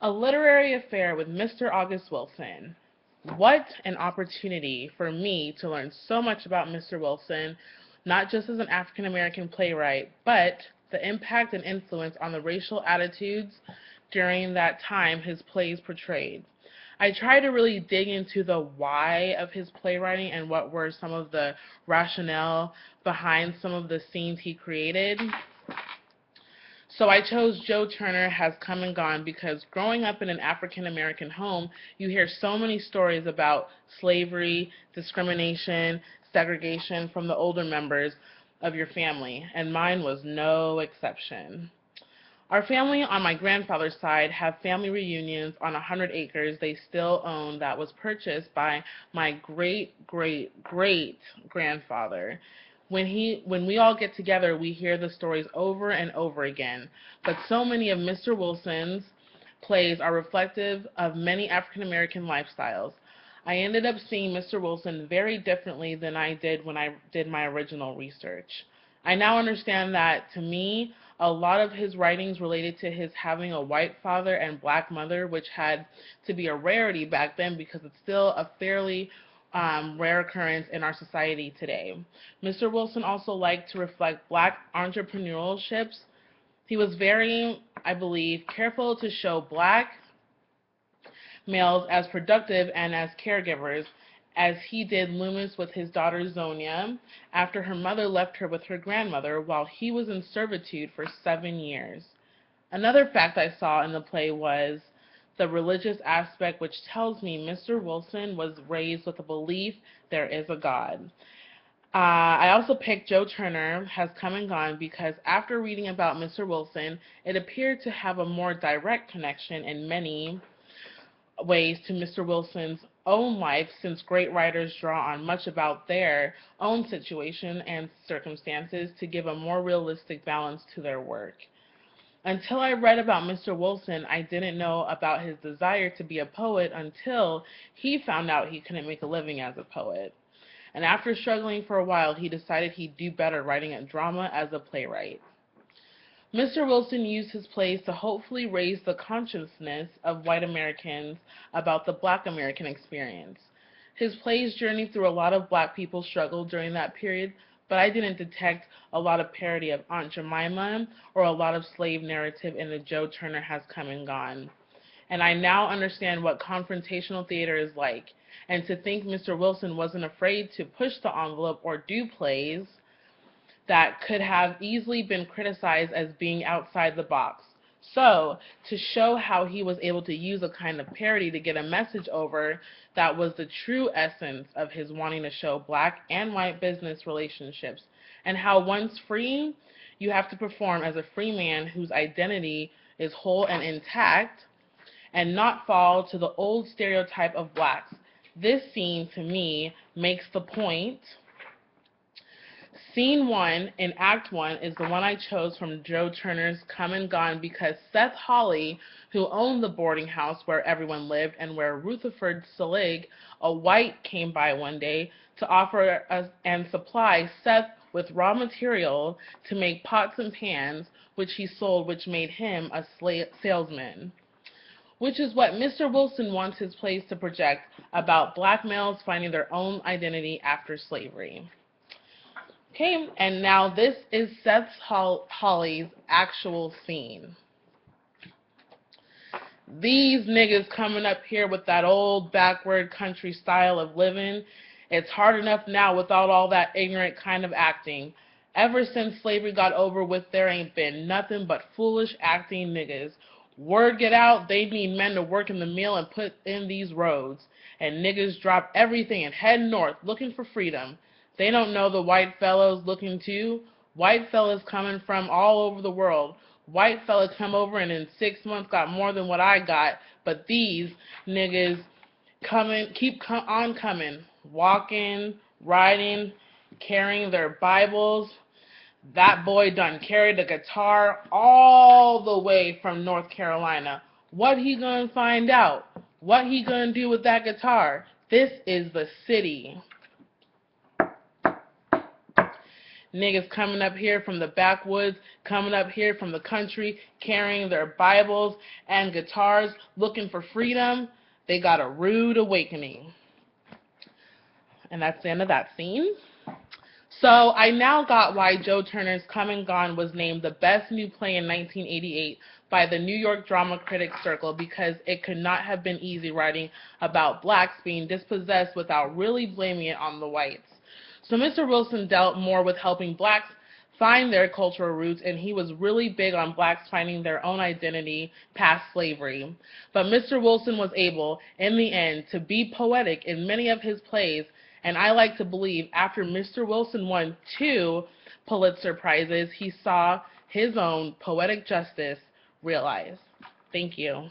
A literary affair with Mr. August Wilson. What an opportunity for me to learn so much about Mr. Wilson, not just as an African American playwright, but the impact and influence on the racial attitudes during that time his plays portrayed. I try to really dig into the why of his playwriting and what were some of the rationale behind some of the scenes he created. So I chose Joe Turner Has Come and Gone because growing up in an African American home, you hear so many stories about slavery, discrimination, segregation from the older members of your family, and mine was no exception. Our family on my grandfather's side have family reunions on 100 acres they still own that was purchased by my great grandfather. When we all get together, we hear the stories over and over again. But so many of Mr. Wilson's plays are reflective of many African American lifestyles. I ended up seeing Mr. Wilson very differently than I did when I did my original research. I now understand that, to me, a lot of his writings related to his having a white father and black mother, which had to be a rarity back then because it's still a fairly rare occurrence in our society today. Mr. Wilson also liked to reflect black entrepreneurships. He was very, I believe, careful to show black males as productive and as caregivers, as he did Loomis with his daughter Zonia after her mother left her with her grandmother while he was in servitude for 7 years. Another fact I saw in the play was the religious aspect, which tells me Mr. Wilson was raised with a belief there is a God. I also picked Joe Turner Has Come and Gone because after reading about Mr. Wilson, it appeared to have a more direct connection in many ways to Mr. Wilson's own life, since great writers draw on much about their own situation and circumstances to give a more realistic balance to their work. Until I read about Mr. Wilson, I didn't know about his desire to be a poet until he found out he couldn't make a living as a poet. And after struggling for a while, he decided he'd do better writing a drama as a playwright. Mr. Wilson used his plays to hopefully raise the consciousness of white Americans about the black American experience. His plays journeyed through a lot of black people's struggle during that period, but I didn't detect a lot of parody of Aunt Jemima or a lot of slave narrative in the Joe Turner Has Come and Gone. And I now understand what confrontational theater is like, and to think Mr. Wilson wasn't afraid to push the envelope or do plays that could have easily been criticized as being outside the box. So, to show how he was able to use a kind of parody to get a message over that was the true essence of his wanting to show black and white business relationships, and how once free, you have to perform as a free man whose identity is whole and intact, and not fall to the old stereotype of blacks. This scene, to me, makes the point. Scene 1 in Act 1 is the one I chose from Joe Turner's Come and Gone because Seth Hawley, who owned the boarding house where everyone lived and where Rutherford Selig, a white, came by one day to offer and supply Seth with raw material to make pots and pans, which he sold, which made him a salesman. Which is what Mr. Wilson wants his plays to project about black males finding their own identity after slavery. Okay, and now this is Seth Hawley's actual scene. These niggas coming up here with that old backward country style of living, it's hard enough now without all that ignorant kind of acting. Ever since slavery got over with, there ain't been nothing but foolish acting niggas. Word get out, they need men to work in the mill and put in these roads. And niggas drop everything and head north looking for freedom. They don't know the white fellows looking too. White fellas coming from all over the world. White fellas come over and in 6 months got more than what I got. But these niggas keep on coming. Walking, riding, carrying their Bibles. That boy done carried a guitar all the way from North Carolina. What he gonna find out? What he gonna do with that guitar? This is the city. Niggas coming up here from the backwoods, coming up here from the country, carrying their Bibles and guitars, looking for freedom. They got a rude awakening. And that's the end of that scene. So I now got why Joe Turner's Come and Gone was named the best new play in 1988 by the New York Drama Critics Circle, because it could not have been easy writing about blacks being dispossessed without really blaming it on the whites. So Mr. Wilson dealt more with helping blacks find their cultural roots, and he was really big on blacks finding their own identity past slavery. But Mr. Wilson was able, in the end, to be poetic in many of his plays, and I like to believe after Mr. Wilson won 2 Pulitzer Prizes, he saw his own poetic justice realized. Thank you.